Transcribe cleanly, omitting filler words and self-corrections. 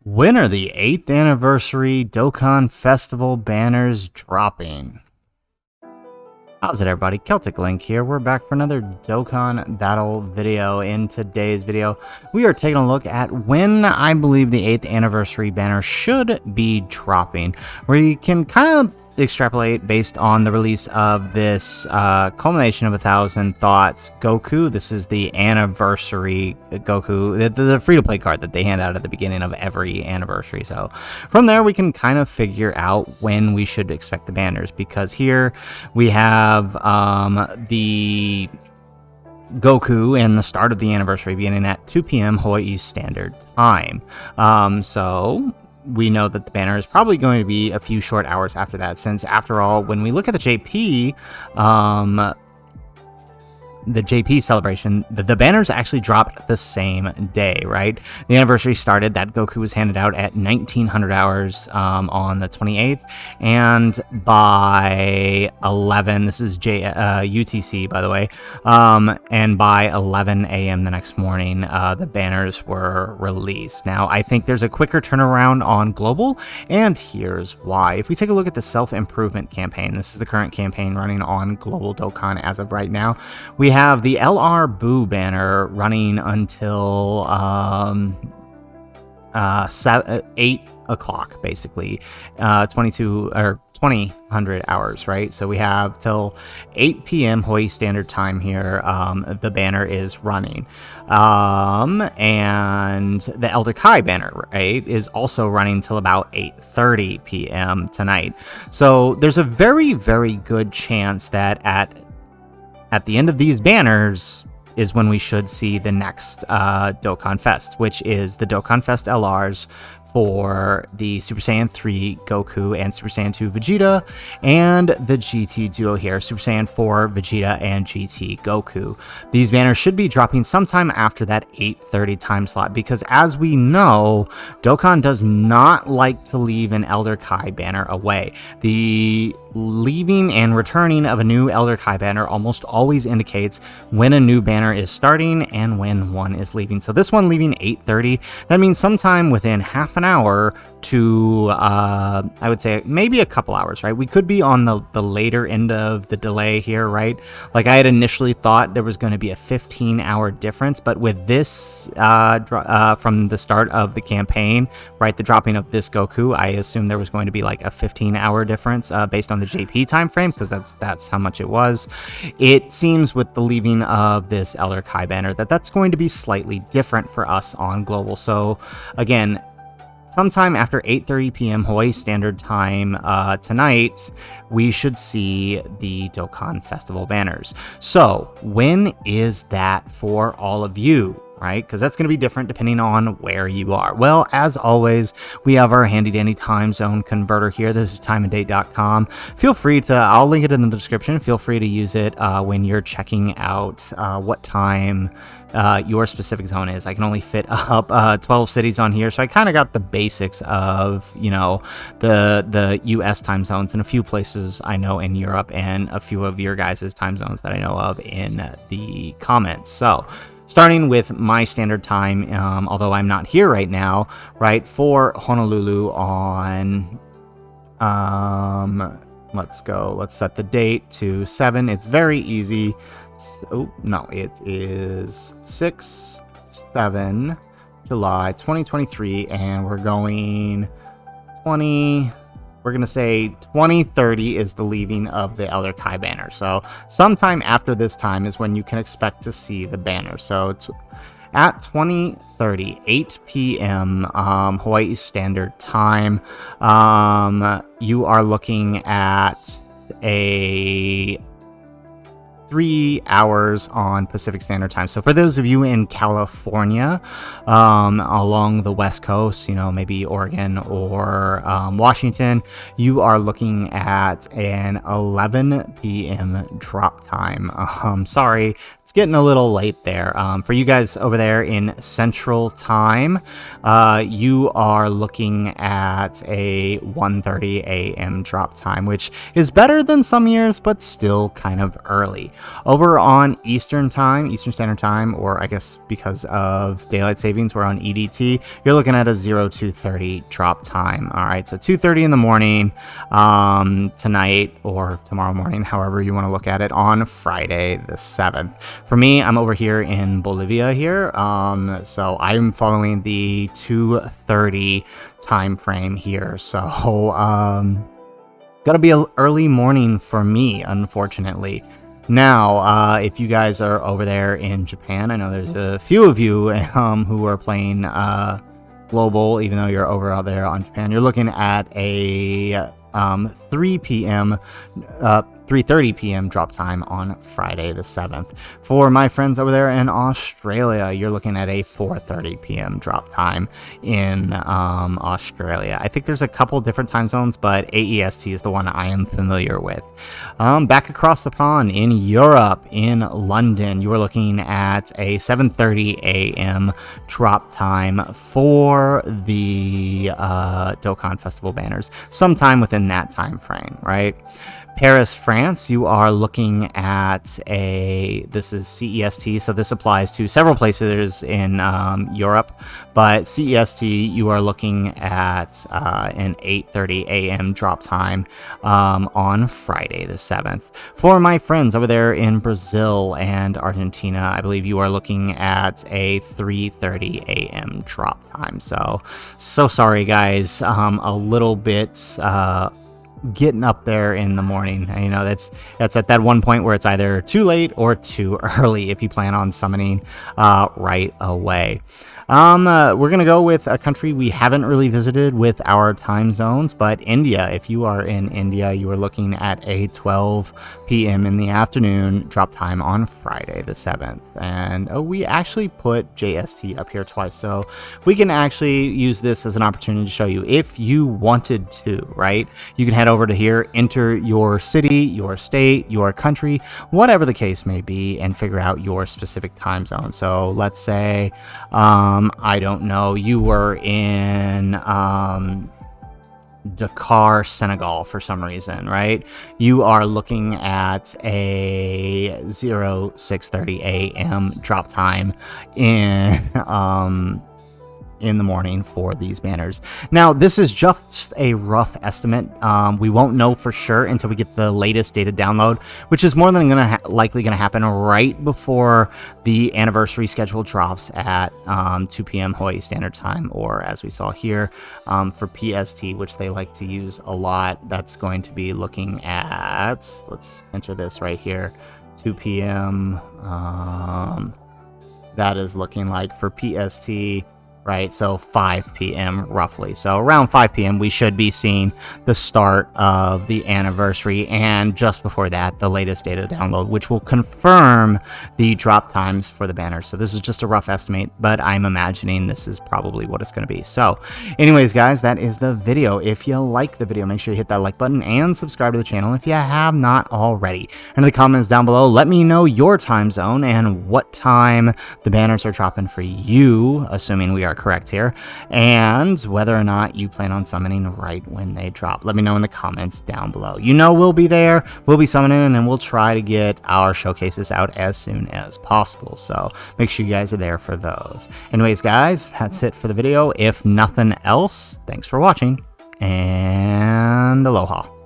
When are the 8th anniversary Dokkan Festival banners dropping? How's it, everybody? Celtic Link here. We're back for another Dokkan battle video. In today's video, we are taking a look at when I believe the 8th anniversary banner should be dropping. We can kind of extrapolate based on the release of this culmination of 1,000 thoughts Goku. This is the anniversary Goku, the free-to-play card that they hand out at the beginning of every anniversary. So from there we can kind of figure out when we should expect the banners, because here we have the Goku and the start of the anniversary beginning at 2 p.m. Hawaii Standard Time. So we know that the banner is probably going to be a few short hours after that, since after all, when we look at the JP, celebration, the banners actually dropped the same day, right? The anniversary started, that Goku was handed out at 1900 hours on the 28th, and by 11, this is UTC, by the way, and by 11 a.m. the next morning, the banners were released. Now, I think there's a quicker turnaround on global, and here's why. If we take a look at the self-improvement campaign, this is the current campaign running on global Dokkan as of right now. We have the LR Boo banner running until 8 o'clock, basically, 2000 hours, right? So we have till 8 p.m. Hawaii Standard Time here. The banner is running, and the Elder Kai banner, right, is also running till about 8:30 p.m. tonight. So there's a very, very good chance that at the end of these banners is when we should see the next Dokkan Fest, which is the Dokkan Fest LRs for the Super Saiyan 3 Goku and Super Saiyan 2 Vegeta, and the GT duo here, Super Saiyan 4 Vegeta and GT Goku. These banners should be dropping sometime after that 8:30 time slot, because as we know, Dokkan does not like to leave an Elder Kai banner away. The leaving and returning of a new Elder Kai banner almost always indicates when a new banner is starting and when one is leaving. So this one leaving 8:30, that means sometime within half an hour to I would say maybe a couple hours, right? We could be on the later end of the delay here, right? Like I had initially thought there was going to be a 15-hour difference, but with this from the start of the campaign, right, the dropping of this Goku, I assumed there was going to be like a 15-hour difference based on the JP time frame, because that's how much it was. It seems with the leaving of this Elder Kai banner that's going to be slightly different for us on global. So again, sometime after 8:30 p.m. Hawaii Standard Time tonight, we should see the Dokkan Festival banners. So when is that for all of you? Right? Because that's going to be different depending on where you are. Well, as always, we have our handy dandy time zone converter here. This is timeanddate.com. Feel free to, I'll link it in the description. Feel free to use it when you're checking out what time your specific zone is. I can only fit up 12 cities on here, so I kind of got the basics of, you know, the US time zones and a few places I know in Europe, and a few of your guys' time zones that I know of in the comments. So starting with my standard time, although I'm not here right now, right, for Honolulu on, let's set the date to 7. It's very easy. Oh, no, it is 6/7 July 2023, and we're going 20. We're going to say 2030 is the leaving of the Elder Kai banner. So sometime after this time is when you can expect to see the banner. So at 2030, 8 p.m. Hawaii Standard Time, you are looking at a 3 hours on Pacific Standard Time. So for those of you in California, along the West Coast, you know, maybe Oregon or Washington, you are looking at an 11 p.m. drop time. Sorry it's getting a little late there. For you guys over there in Central Time, you are looking at a 1:30 a.m. drop time, which is better than some years, but still kind of early. Over on Eastern Time, Eastern Standard Time, or I guess because of daylight savings, we're on EDT, you're looking at a 02:30 drop time. All right, so 2:30 in the morning tonight or tomorrow morning, however you want to look at it, on Friday the 7th. For me, I'm over here in Bolivia here, so I'm following the 2:30 time frame here. So gotta be an early morning for me, unfortunately. Now, if you guys are over there in Japan, I know there's a few of you who are playing global, even though you're over out there on Japan. You're looking at a 3:30 p.m. drop time on Friday the 7th. For my friends over there in Australia, you're looking at a 4:30 p.m. drop time in Australia. I think there's a couple different time zones, but AEST is the one I am familiar with. Back across the pond in Europe, in London, you are looking at a 7:30 a.m. drop time for the Dokkan Festival banners, sometime within that time frame, right? Paris, France, you are looking at this is CEST, so this applies to several places in Europe, but CEST, you are looking at an 8:30 a.m. drop time on Friday the 7th. For my friends over there in Brazil and Argentina, I believe you are looking at a 3:30 a.m. drop time. So sorry guys, a little bit getting up there in the morning. You know, that's at that one point where it's either too late or too early if you plan on summoning right away. We're gonna go with a country we haven't really visited with our time zones, but India. If you are in India, you are looking at a 12 p.m. in the afternoon drop time on Friday the 7th. And we actually put JST up here twice, so we can actually use this as an opportunity to show you if you wanted to, right? You can head over to here, enter your city, your state, your country, whatever the case may be, and figure out your specific time zone. So let's say I don't know, you were in Dakar, Senegal for some reason, right? You are looking at a 06:30 a.m. drop time in the morning for these banners. Now, this is just a rough estimate. We won't know for sure until we get the latest data download, which is more than likely going to happen right before the anniversary schedule drops at 2 p.m. Hawaii Standard Time, or as we saw here for PST, which they like to use a lot. That's going to be looking at, let's enter this right here, 2 p.m. That is looking like for PST, right? So 5 p.m. roughly. So around 5 p.m. we should be seeing the start of the anniversary, and just before that, the latest data download, which will confirm the drop times for the banners. So this is just a rough estimate, but I'm imagining this is probably what it's going to be. So anyways, guys, that is the video. If you like the video, make sure you hit that like button and subscribe to the channel if you have not already. In the comments down below, let me know your time zone and what time the banners are dropping for you, assuming we are correct here, and whether or not you plan on summoning right when they drop. Let me know in the comments down below. You know we'll be there, we'll be summoning, and we'll try to get our showcases out as soon as possible, so make sure you guys are there for those. Anyways, guys, that's it for the video. If nothing else, thanks for watching, and aloha.